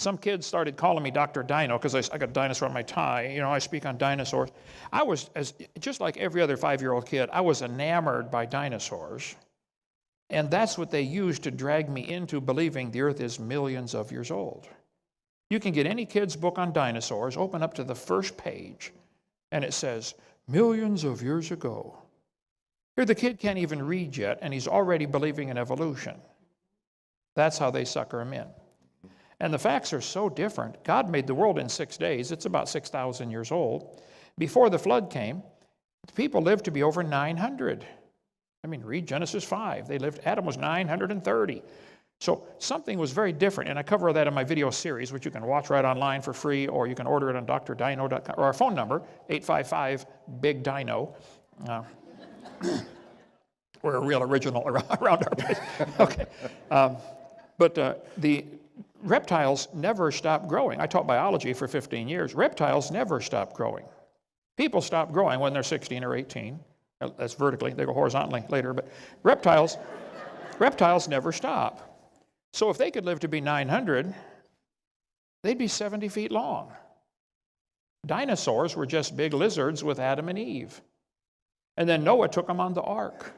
Some kids started calling me Dr. Dino because I got a dinosaur on my tie. You know, I speak on dinosaurs. I was, just like every other 5-year-old kid, I was enamored by dinosaurs. And that's what they used to drag me into believing the earth is millions of years old. You can get any kid's book on dinosaurs, open up to the first page, and it says, millions of years ago. Here the kid can't even read yet, and he's already believing in evolution. That's how they sucker him in. And the facts are so different. God made the world in 6 days. It's about 6,000 years old. Before the flood came, people lived to be over 900. I mean, read Genesis 5. Adam was 930. So something was very different, and I cover that in my video series, which you can watch right online for free, or you can order it on drdino.com, or our phone number, 855-BIG-DINO. We're a real original around our place. Okay. But the reptiles never stop growing. I taught biology for 15 years. Reptiles never stop growing. People stop growing when they're 16 or 18. That's vertically. They go horizontally later. But reptiles never stop. So if they could live to be 900, they'd be 70 feet long. Dinosaurs were just big lizards with Adam and Eve. And then Noah took them on the ark.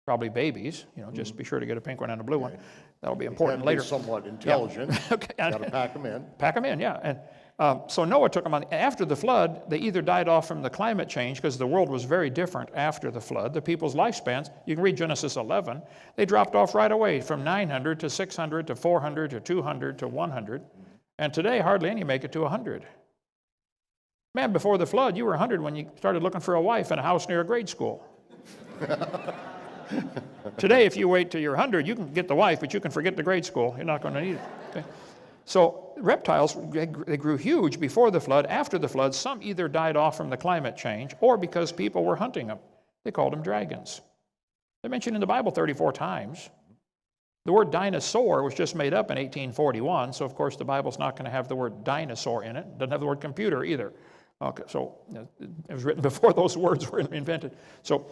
Probably babies, you know, just be sure to get a pink one and a blue one. That'll be important later. Be somewhat intelligent. Yeah. Okay. Got to pack them in. Pack them in, yeah. And so Noah took them on. After the flood, they either died off from the climate change because the world was very different after the flood. The people's lifespans, you can read Genesis 11, they dropped off right away from 900 to 600 to 400 to 200 to 100. And today, hardly any make it to 100. Man, before the flood, you were 100 when you started looking for a wife in a house near a grade school. Today, if you wait till you're 100, you can get the wife, but you can forget the grade school. You're not going to need it. Okay? So reptiles, they grew huge before the flood. After the flood, some either died off from the climate change or because people were hunting them. They called them dragons. They're mentioned in the Bible 34 times. The word dinosaur was just made up in 1841, so of course the Bible's not going to have the word dinosaur in it. It doesn't have the word computer either. Okay, so it was written before those words were invented. So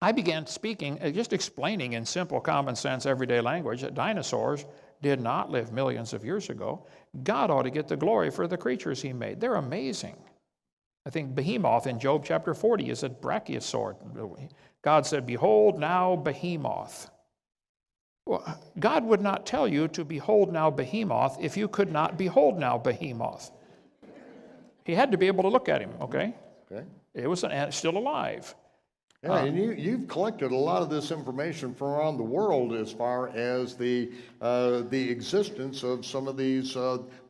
I began speaking, just explaining in simple, common sense, everyday language that dinosaurs did not live millions of years ago. God ought to get the glory for the creatures he made. They're amazing. I think Behemoth in Job chapter 40 is a brachiosaur. God said, behold now Behemoth. Well, God would not tell you to behold now Behemoth if you could not behold now Behemoth. He had to be able to look at him, okay? Okay. It was still alive. Yeah, and you've collected a lot of this information from around the world as far as the existence of some of these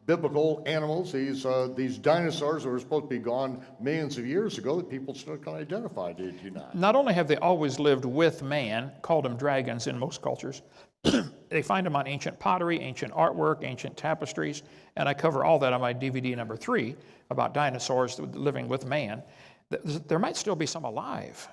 biblical animals, these dinosaurs that were supposed to be gone millions of years ago that people still can identify, did you not? Not only have they always lived with man, called them dragons in most cultures, they find them on ancient pottery, ancient artwork, ancient tapestries, and I cover all that on my DVD number 3 about dinosaurs living with man. There might still be some alive.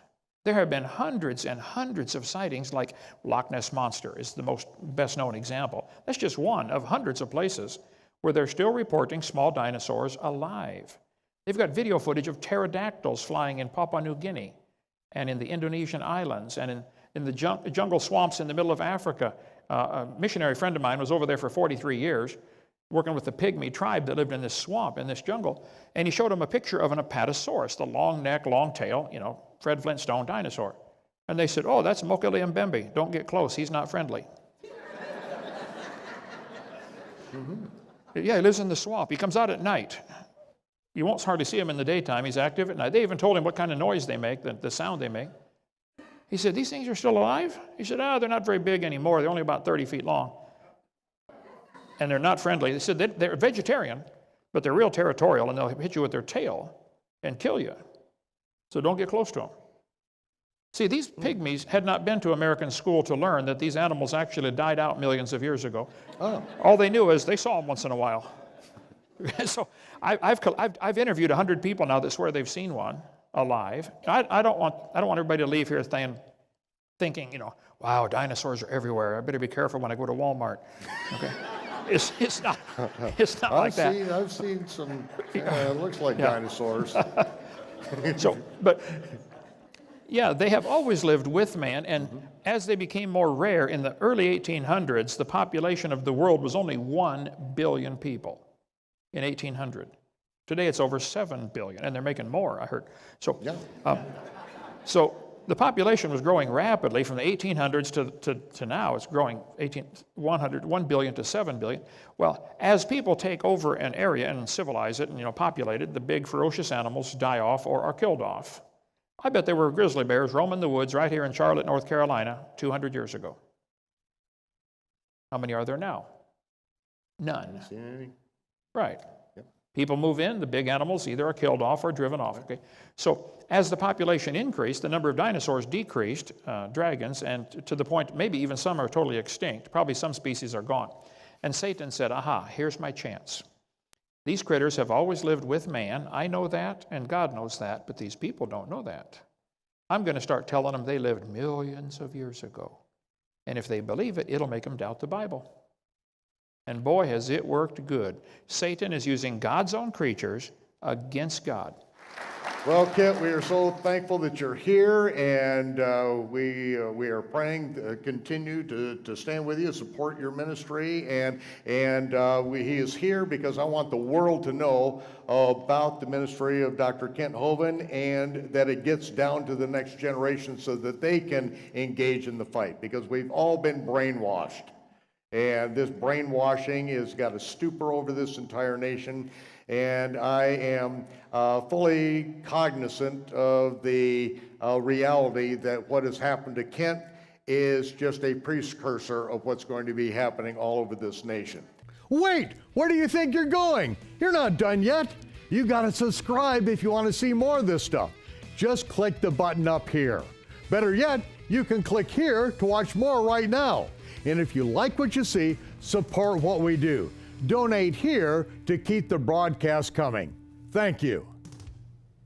There have been hundreds and hundreds of sightings, like Loch Ness Monster is the most best-known example. That's just one of hundreds of places where they're still reporting small dinosaurs alive. They've got video footage of pterodactyls flying in Papua New Guinea and in the Indonesian islands and in the jungle swamps in the middle of Africa. A missionary friend of mine was over there for 43 years working with the pygmy tribe that lived in this swamp, in this jungle, and he showed them a picture of an apatosaurus, the long neck, long tail, you know, Fred Flintstone dinosaur. And they said, oh, that's Mokele Mbembe. Don't get close. He's not friendly. Yeah, he lives in the swamp. He comes out at night. You won't hardly see him in the daytime. He's active at night. They even told him what kind of noise they make, the sound they make. He said, these things are still alive? He said, they're not very big anymore. They're only about 30 feet long. And they're not friendly. They said they're vegetarian, but they're real territorial, and they'll hit you with their tail and kill you. So don't get close to them. See, these pygmies had not been to American school to learn that these animals actually died out millions of years ago. Oh. All they knew is they saw them once in a while. So I've interviewed 100 people now that swear they've seen one alive. I don't want everybody to leave here thinking, you know, wow, dinosaurs are everywhere. I better be careful when I go to Walmart. Okay. It's not like that. I've seen some, looks like dinosaurs. So, but Yeah, they have always lived with man, and as they became more rare in the early 1800s, the population of the world was only 1 billion people in 1800. Today it's over 7 billion, and they're making more, I heard. So, so the population was growing rapidly from the 1800s to now. It's growing 1 billion to 7 billion. Well, as people take over an area and civilize it and populate it, the big ferocious animals die off or are killed off. I bet there were grizzly bears roaming the woods right here in Charlotte, North Carolina, 200 years ago. How many are there now? None. See any? Right. People move in, the big animals either are killed off or driven off. Okay? So as the population increased, the number of dinosaurs decreased, dragons, and to the point maybe even some are totally extinct. Probably some species are gone. And Satan said, aha, here's my chance. These critters have always lived with man. I know that, and God knows that, but these people don't know that. I'm going to start telling them they lived millions of years ago. And if they believe it, it'll make them doubt the Bible. And boy, has it worked good. Satan is using God's own creatures against God. Well, Kent, we are so thankful that you're here, and we are praying continue to stand with you, support your ministry, and he is here because I want the world to know about the ministry of Dr. Kent Hovin, and that it gets down to the next generation so that they can engage in the fight, because we've all been brainwashed. And this brainwashing has got a stupor over this entire nation. And I am fully cognizant of the reality that what has happened to Kent is just a precursor of what's going to be happening all over this nation. Wait, where do you think you're going? You're not done yet. You got to subscribe if you want to see more of this stuff. Just click the button up here. Better yet, you can click here to watch more right now. And if you like what you see, support what we do. Donate here to keep the broadcast coming. Thank you.